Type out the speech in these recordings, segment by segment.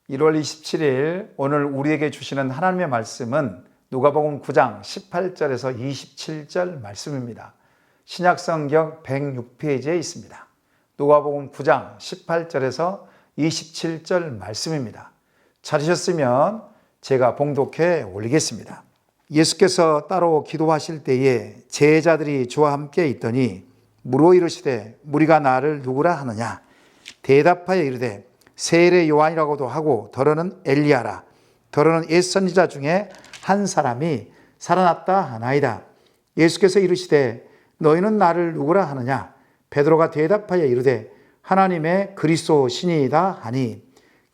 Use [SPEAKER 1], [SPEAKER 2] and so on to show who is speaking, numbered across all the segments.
[SPEAKER 1] 1월 27일 오늘 우리에게 주시는 하나님의 말씀은 누가복음 9장 18절에서 27절 말씀입니다. 신약성경 106페이지에 있습니다. 누가복음 9장 18절에서 27절 말씀입니다. 찾으셨으면 제가 봉독해 올리겠습니다. 예수께서 따로 기도하실 때에 제자들이 저와 함께 있더니 물어 이르시되 무리가 나를 누구라 하느냐? 대답하여 이르되 세례 요한이라고도 하고 더러는 엘리야라. 더러는 옛 선지자 중에 한 사람이 살아났다 하나이다. 예수께서 이르시되 너희는 나를 누구라 하느냐? 베드로가 대답하여 이르되 하나님의 그리스도 신이이다 하니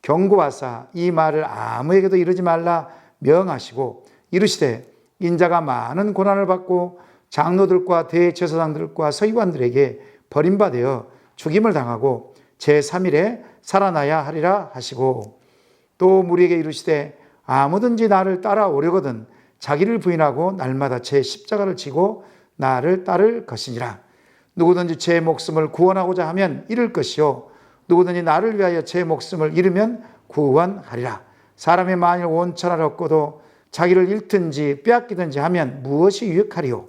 [SPEAKER 1] 경고하사 이 말을 아무에게도 이르지 말라 명하시고 이르시되 인자가 많은 고난을 받고 장로들과 대제사장들과 서기관들에게 버림받아 죽임을 당하고 제3일에 살아나야 하리라 하시고 또 무리에게 이르시되 아무든지 나를 따라오려거든 자기를 부인하고 날마다 제 십자가를 지고 나를 따를 것이니라. 누구든지 제 목숨을 구원하고자 하면 잃을 것이요 누구든지 나를 위하여 제 목숨을 잃으면 구원하리라. 사람이 만일 온 천하를 얻고도 자기를 잃든지 빼앗기든지 하면 무엇이 유익하리요?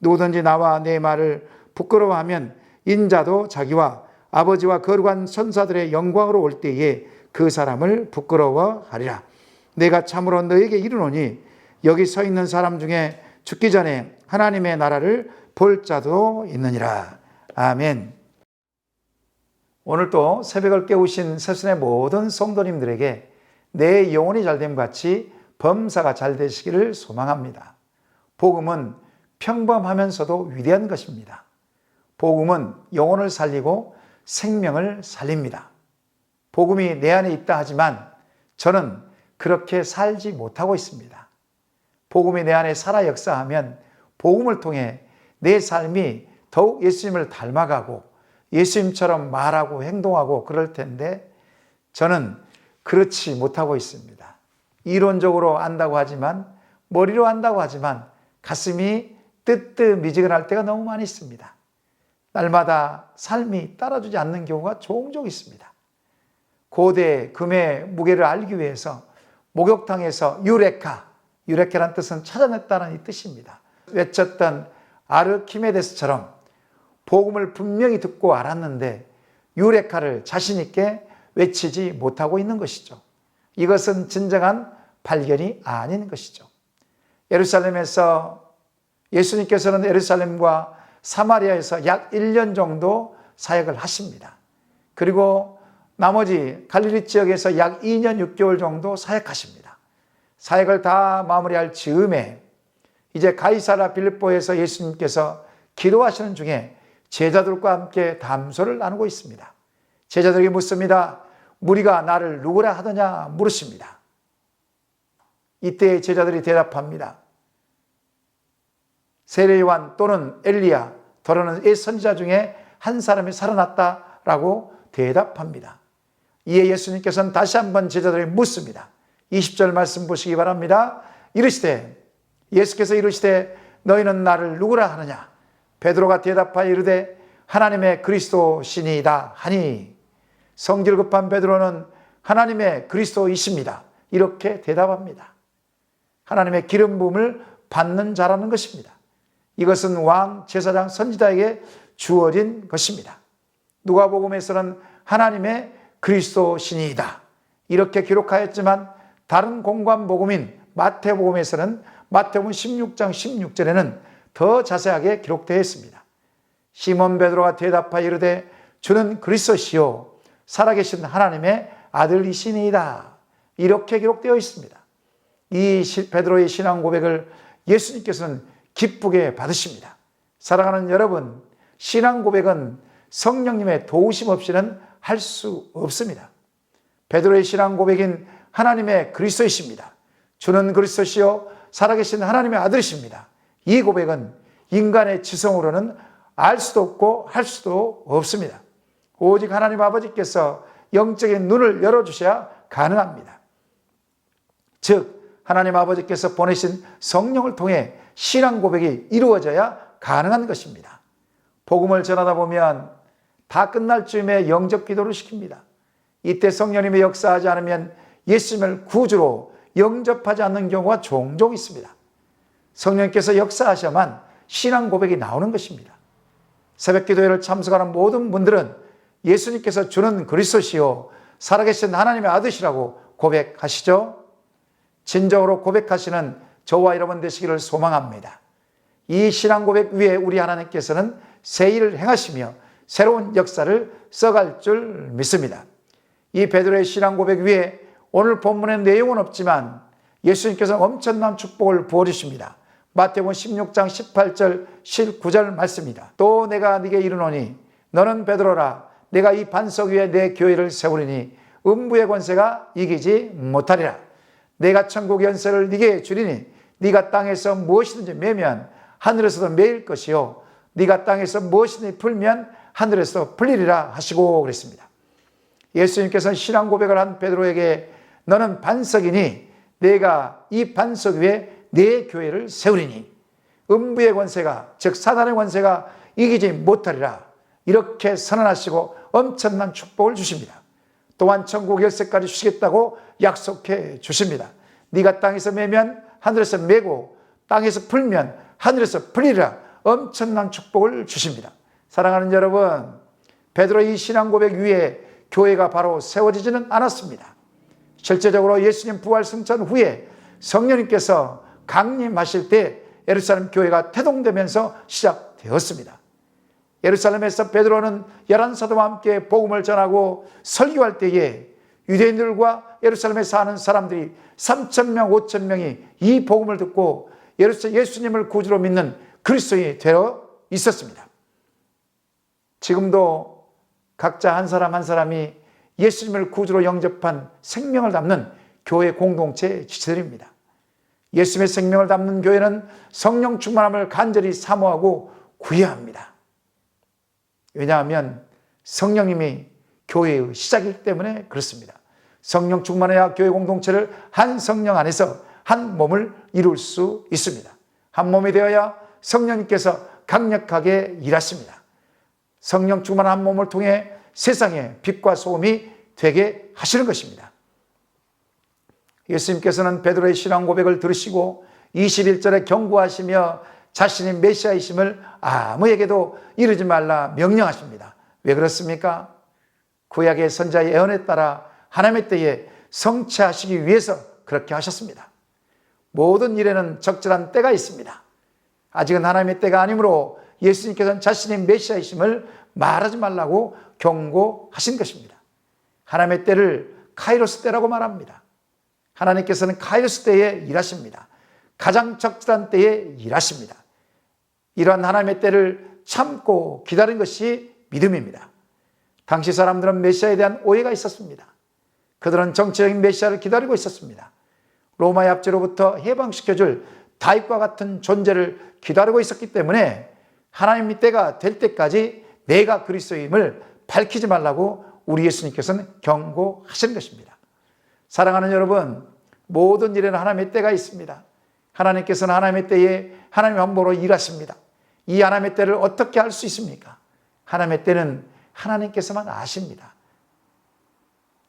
[SPEAKER 1] 누구든지 나와 내 말을 부끄러워하면 인자도 자기와 아버지와 거룩한 천사들의 영광으로 올 때에 그 사람을 부끄러워하리라. 내가 참으로 너에게 이르노니 여기 서 있는 사람 중에 죽기 전에 하나님의 나라를 볼 자도 있느니라. 아멘. 오늘도 새벽을 깨우신 세순의 모든 성도님들에게 내 영혼이 잘됨 같이 범사가 잘 되시기를 소망합니다. 복음은 평범하면서도 위대한 것입니다. 복음은 영혼을 살리고 생명을 살립니다. 복음이 내 안에 있다 하지만 저는 그렇게 살지 못하고 있습니다. 복음이 내 안에 살아 역사하면 복음을 통해 내 삶이 더욱 예수님을 닮아가고 예수님처럼 말하고 행동하고 그럴 텐데 저는 그렇지 못하고 있습니다. 이론적으로 안다고 하지만 머리로 안다고 하지만 가슴이 뜨뜻미지근할 때가 너무 많이 있습니다. 날마다 삶이 따라주지 않는 경우가 종종 있습니다. 고대 금의 무게를 알기 위해서 목욕탕에서 유레카란 뜻은 찾아냈다는 이 뜻입니다. 외쳤던 아르키메데스처럼 복음을 분명히 듣고 알았는데 유레카를 자신 있게 외치지 못하고 있는 것이죠. 이것은 진정한 발견이 아닌 것이죠. 예수님께서는 예루살렘과 사마리아에서 약 1년 정도 사역을 하십니다. 그리고 나머지 갈릴리 지역에서 약 2년 6개월 정도 사역하십니다. 사역을 다 마무리할 즈음에 이제 가이사랴 빌립보에서 예수님께서 기도하시는 중에 제자들과 함께 담소를 나누고 있습니다. 제자들에게 묻습니다. 무리가 나를 누구라 하더냐 물으십니다. 이때 제자들이 대답합니다. 세례 요한 또는 엘리야 더러는 옛 선지자 중에 한 사람이 살아났다라고 대답합니다. 이에 예수님께서는 다시 한번 제자들에게 묻습니다. 20절 말씀 보시기 바랍니다. 예수께서 이르시되 너희는 나를 누구라 하느냐? 베드로가 대답하여 이르되 하나님의 그리스도 신이다 하니 성질 급한 베드로는 하나님의 그리스도이십니다. 이렇게 대답합니다. 하나님의 기름 부음을 받는 자라는 것입니다. 이것은 왕, 제사장, 선지자에게 주어진 것입니다. 누가복음에서는 하나님의 그리스도 신이다 이렇게 기록하였지만 다른 공관복음인 마태복음에서는 마태복음 16장 16절에는 더 자세하게 기록되어 있습니다. 시몬 베드로가 대답하여 이르되 주는 그리스도시요 살아계신 하나님의 아들이시니이다 이렇게 기록되어 있습니다. 이 베드로의 신앙 고백을 예수님께서는 기쁘게 받으십니다. 사랑하는 여러분, 신앙 고백은 성령님의 도우심 없이는 할 수 없습니다. 베드로의 신앙 고백인 하나님의 그리스도이십니다. 주는 그리스도시요 살아계신 하나님의 아들이십니다. 이 고백은 인간의 지성으로는 알 수도 없고 할 수도 없습니다. 오직 하나님 아버지께서 영적인 눈을 열어주셔야 가능합니다. 즉 하나님 아버지께서 보내신 성령을 통해 신앙 고백이 이루어져야 가능한 것입니다. 복음을 전하다 보면 다 끝날 즈음에 영접 기도를 시킵니다. 이때 성령님이 역사하지 않으면 예수님을 구주로 영접하지 않는 경우가 종종 있습니다. 성령께서 역사하셔야만 신앙 고백이 나오는 것입니다. 새벽기도회를 참석하는 모든 분들은 예수님께서 주는 그리스도시요 살아계신 하나님의 아들이라고 고백하시죠? 진정으로 고백하시는 저와 여러분 되시기를 소망합니다. 이 신앙 고백 위에 우리 하나님께서는 새 일을 행하시며 새로운 역사를 써갈 줄 믿습니다. 이 베드로의 신앙 고백 위에 오늘 본문의 내용은 없지만 예수님께서 엄청난 축복을 부어주십니다. 마태복음 16장 18절 19절 말씀입니다. 또 내가 네게 이르노니 너는 베드로라 내가 이 반석 위에 내 교회를 세우리니 음부의 권세가 이기지 못하리라. 내가 천국 연세를 네게 주리니 네가 땅에서 무엇이든지 매면 하늘에서도 매일 것이요 네가 땅에서 무엇이든지 풀면 하늘에서 풀리리라 하시고 그랬습니다. 예수님께서는 신앙 고백을 한 베드로에게 너는 반석이니 내가 이 반석 위에 내 교회를 세우리니 음부의 권세가 즉 사단의 권세가 이기지 못하리라 이렇게 선언하시고 엄청난 축복을 주십니다. 또한 천국 열쇠까지 주시겠다고 약속해 주십니다. 네가 땅에서 매면 하늘에서 매고 땅에서 풀면 하늘에서 풀리리라 엄청난 축복을 주십니다. 사랑하는 여러분, 베드로의 이 신앙 고백 위에 교회가 바로 세워지지는 않았습니다. 실제적으로 예수님 부활 승천 후에 성령님께서 강림하실 때 예루살렘 교회가 태동되면서 시작되었습니다. 예루살렘에서 베드로는 11사도와 함께 복음을 전하고 설교할 때에 유대인들과 예루살렘에 사는 사람들이 3,000명, 5,000명이 이 복음을 듣고 예수님을 구주로 믿는 그리스도인이 되어 있었습니다. 지금도 각자 한 사람 한 사람이 예수님을 구주로 영접한 생명을 담는 교회 공동체 지체들입니다. 예수님의 생명을 담는 교회는 성령 충만함을 간절히 사모하고 구해야 합니다. 왜냐하면 성령님이 교회의 시작이기 때문에 그렇습니다. 성령 충만해야 교회 공동체를 한 성령 안에서 한 몸을 이룰 수 있습니다. 한 몸이 되어야 성령님께서 강력하게 일하십니다. 성령 충만한 한 몸을 통해 세상에 빛과 소금이 되게 하시는 것입니다. 예수님께서는 베드로의 신앙 고백을 들으시고 21절에 경고하시며 자신이 메시아이심을 아무에게도 이르지 말라 명령하십니다. 왜 그렇습니까? 구약의 선자의 예언에 따라 하나님의 때에 성취하시기 위해서 그렇게 하셨습니다. 모든 일에는 적절한 때가 있습니다. 아직은 하나님의 때가 아니므로 예수님께서는 자신의 메시아이심을 말하지 말라고 경고하신 것입니다. 하나님의 때를 카이로스 때라고 말합니다. 하나님께서는 카이로스 때에 일하십니다. 가장 적절한 때에 일하십니다. 이러한 하나님의 때를 참고 기다린 것이 믿음입니다. 당시 사람들은 메시아에 대한 오해가 있었습니다. 그들은 정치적인 메시아를 기다리고 있었습니다. 로마의 압제로부터 해방시켜줄 다윗과 같은 존재를 기다리고 있었기 때문에 하나님의 때가 될 때까지 내가 그리스도임을 밝히지 말라고 우리 예수님께서는 경고하시는 것입니다. 사랑하는 여러분, 모든 일에는 하나님의 때가 있습니다. 하나님께서는 하나님의 때에 하나님의 방법으로 일하십니다. 이 하나님의 때를 어떻게 알 수 있습니까? 하나님의 때는 하나님께서만 아십니다.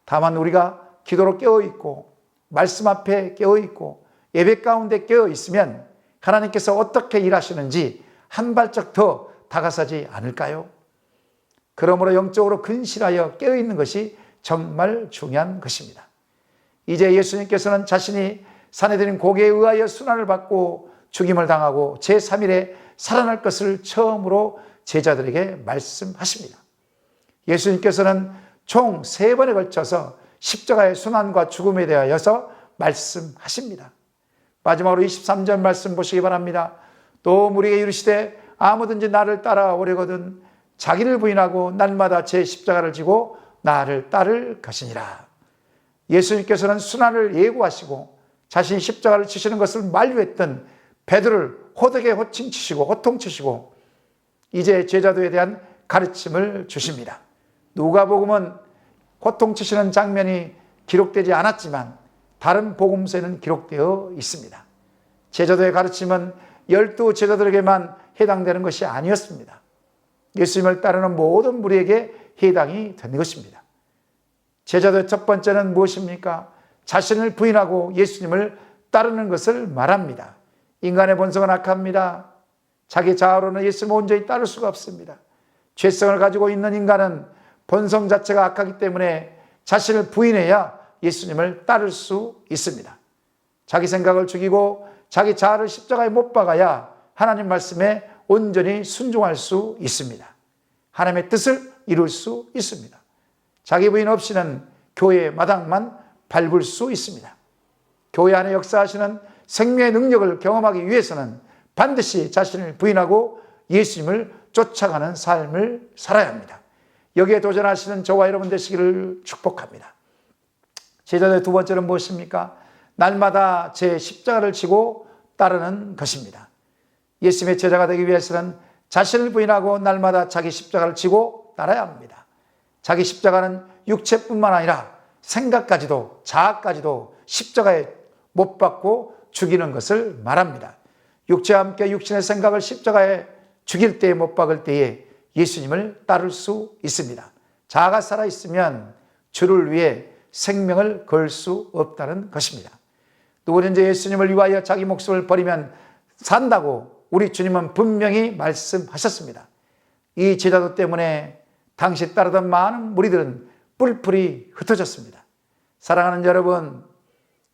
[SPEAKER 1] 다만 우리가 기도로 깨어있고 말씀 앞에 깨어있고 예배 가운데 깨어있으면 하나님께서 어떻게 일하시는지 한 발짝 더 다가서지 않을까요? 그러므로 영적으로 근실하여 깨어있는 것이 정말 중요한 것입니다. 이제 예수님께서는 자신이 산에 들인 고기에 의하여 순환을 받고 죽임을 당하고 제3일에 살아날 것을 처음으로 제자들에게 말씀하십니다. 예수님께서는 총 3번에 걸쳐서 십자가의 순환과 죽음에 대하여서 말씀하십니다. 마지막으로 23절 말씀 보시기 바랍니다. 또 우리에게 이르시되 아무든지 나를 따라오려거든 자기를 부인하고 날마다 제 십자가를 지고 나를 따를 것이니라. 예수님께서는 순환을 예고하시고 자신이 십자가를 지시는 것을 만류했던 베드로를 호되게 호칭치시고 호통치시고 이제 제자도에 대한 가르침을 주십니다. 누가복음은 호통치시는 장면이 기록되지 않았지만 다른 복음서에는 기록되어 있습니다. 제자도의 가르침은 12 제자들에게만 해당되는 것이 아니었습니다. 예수님을 따르는 모든 무리에게 해당이 되는 것입니다. 제자도의 첫 번째는 무엇입니까? 자신을 부인하고 예수님을 따르는 것을 말합니다. 인간의 본성은 악합니다. 자기 자아로는 예수님을 온전히 따를 수가 없습니다. 죄성을 가지고 있는 인간은 본성 자체가 악하기 때문에 자신을 부인해야 예수님을 따를 수 있습니다. 자기 생각을 죽이고 자기 자아를 십자가에 못 박아야 하나님 말씀에 온전히 순종할 수 있습니다. 하나님의 뜻을 이룰 수 있습니다. 자기 부인 없이는 교회의 마당만 밟을 수 있습니다. 교회 안에 역사하시는 생명의 능력을 경험하기 위해서는 반드시 자신을 부인하고 예수님을 쫓아가는 삶을 살아야 합니다. 여기에 도전하시는 저와 여러분 되시기를 축복합니다. 제자도의 두 번째는 무엇입니까? 날마다 제 십자가를 지고 따르는 것입니다. 예수님의 제자가 되기 위해서는 자신을 부인하고 날마다 자기 십자가를 지고 따라야 합니다. 자기 십자가는 육체뿐만 아니라 생각까지도 자아까지도 십자가에 못 박고 죽이는 것을 말합니다. 육체와 함께 육신의 생각을 십자가에 죽일 때에 못 박을 때에 예수님을 따를 수 있습니다. 자아가 살아있으면 주를 위해 생명을 걸 수 없다는 것입니다. 누구든지 예수님을 위하여 자기 목숨을 버리면 산다고 우리 주님은 분명히 말씀하셨습니다. 이 제자도 때문에 당시 따르던 많은 무리들은 뿔뿔이 흩어졌습니다. 사랑하는 여러분,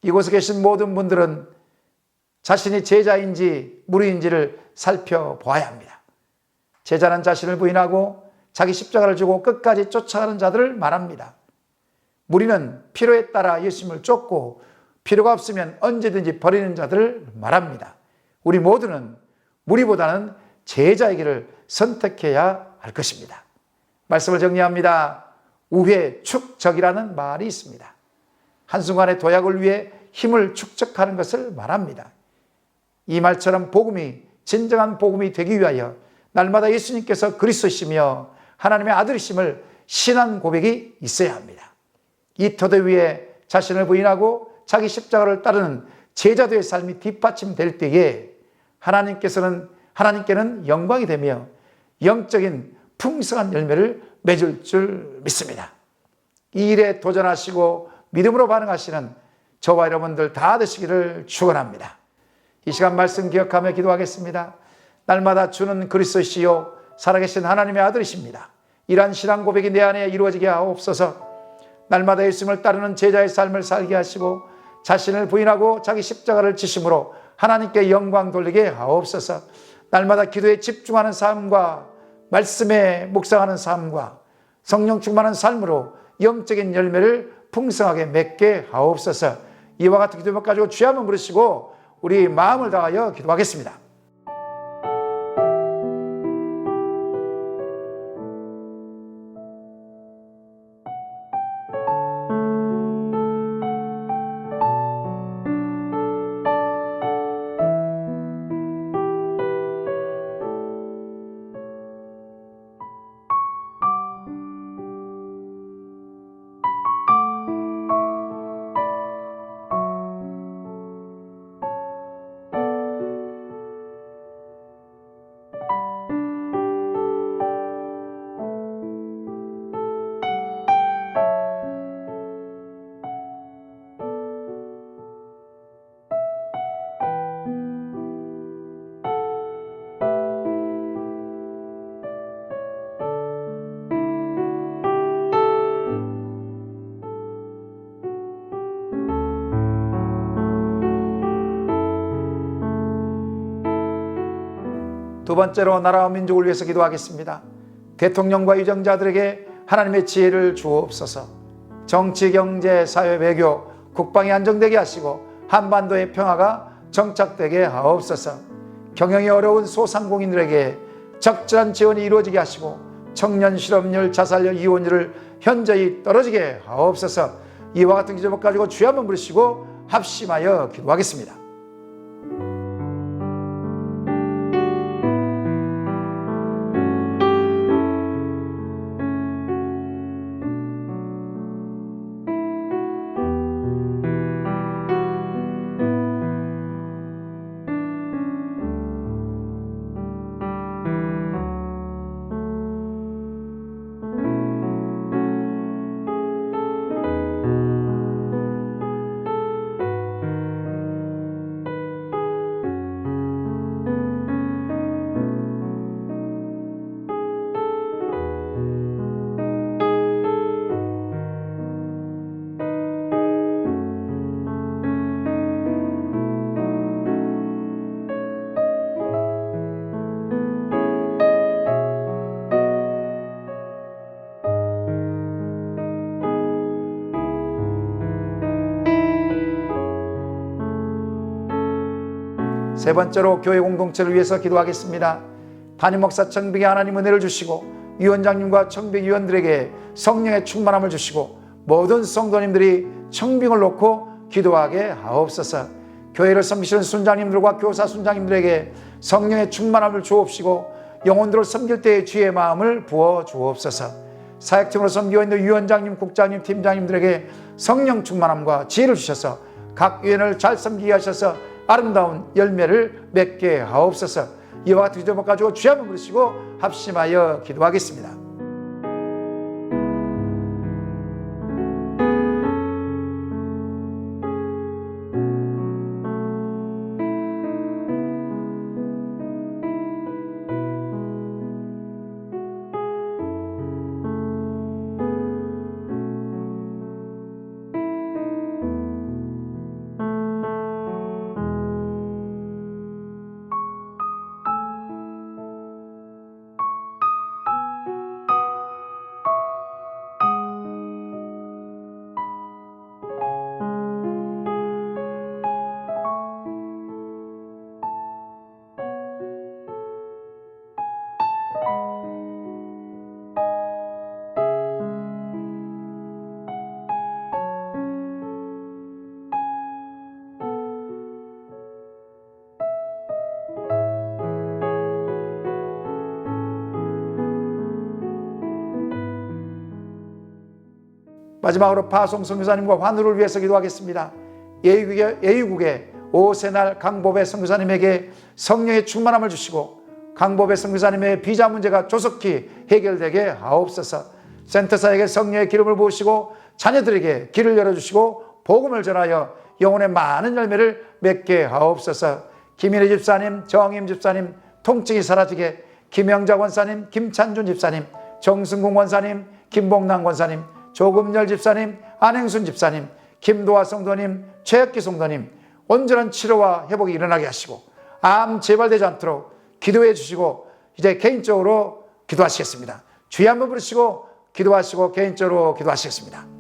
[SPEAKER 1] 이곳에 계신 모든 분들은 자신이 제자인지 무리인지를 살펴보아야 합니다. 제자는 자신을 부인하고 자기 십자가를 지고 끝까지 쫓아가는 자들을 말합니다. 무리는 필요에 따라 예수님을 쫓고 필요가 없으면 언제든지 버리는 자들을 말합니다. 우리 모두는 무리보다는 제자의 길을 선택해야 할 것입니다. 말씀을 정리합니다. 우회축적이라는 말이 있습니다. 한순간의 도약을 위해 힘을 축적하는 것을 말합니다. 이 말처럼 복음이 진정한 복음이 되기 위하여 날마다 예수님께서 그리스도시며 하나님의 아들이심을 신앙 고백이 있어야 합니다. 이 토대 위에 자신을 부인하고 자기 십자가를 따르는 제자도의 삶이 뒷받침될 때에 하나님께는 영광이 되며 영적인 풍성한 열매를 맺을 줄 믿습니다. 이 일에 도전하시고 믿음으로 반응하시는 저와 여러분들 다 되시기를 축원합니다. 이 시간 말씀 기억하며 기도하겠습니다. 날마다 주는 그리스도시요 살아계신 하나님의 아들이십니다. 이러한 신앙 고백이 내 안에 이루어지게 하옵소서. 날마다 예수님을 따르는 제자의 삶을 살게 하시고 자신을 부인하고 자기 십자가를 지심으로 하나님께 영광 돌리게 하옵소서. 날마다 기도에 집중하는 삶과 말씀에 묵상하는 삶과 성령 충만한 삶으로 영적인 열매를 풍성하게 맺게 하옵소서. 이와 같은 기도만 가지고 주여 한번 부르시고 우리 마음을 다하여 기도하겠습니다. 두 번째로 나라와 민족을 위해서 기도하겠습니다. 대통령과 유정자들에게 하나님의 지혜를 주옵소서. 정치, 경제, 사회, 외교, 국방이 안정되게 하시고 한반도의 평화가 정착되게 하옵소서. 경영이 어려운 소상공인들에게 적절한 지원이 이루어지게 하시고 청년 실업률, 자살률, 이혼율을 현저히 떨어지게 하옵소서. 이와 같은 기도를 가지고 주여 한번 부르시고 합심하여 기도하겠습니다. 세 번째로 교회 공동체를 위해서 기도하겠습니다. 담임 목사 청빙에 하나님 은혜를 주시고 위원장님과 청빙 위원들에게 성령의 충만함을 주시고 모든 성도님들이 청빙을 놓고 기도하게 하옵소서. 교회를 섬기시는 순장님들과 교사 순장님들에게 성령의 충만함을 주옵시고 영혼들을 섬길 때의 주의 마음을 부어 주옵소서. 사역팀으로 섬기고 있는 위원장님, 국장님, 팀장님들에게 성령 충만함과 지혜를 주셔서 각 위원을 잘 섬기게 하셔서 아름다운 열매를 맺게 하옵소서. 이와 같은 기도 가지고 주의 한번 부르시고 합심하여 기도하겠습니다. 마지막으로 파송 선교사님과 환우를 위해서 기도하겠습니다. 예유국의 오세날 강보배 선교사님에게 성령의 충만함을 주시고 강보배 선교사님의 비자 문제가 조속히 해결되게 하옵소서. 센터사에게 성령의 기름을 부으시고 자녀들에게 길을 열어주시고 복음을 전하여 영혼의 많은 열매를 맺게 하옵소서. 김인혜 집사님, 정임 집사님 통증이 사라지게, 김영자 권사님, 김찬준 집사님, 정승궁 권사님, 김봉남 권사님, 조금열 집사님, 안행순 집사님, 김도화 성도님, 최혁기 성도님 온전한 치료와 회복이 일어나게 하시고 암 재발되지 않도록 기도해 주시고 이제 개인적으로 기도하시겠습니다. 주의 한번 부르시고 기도하시고 개인적으로 기도하시겠습니다.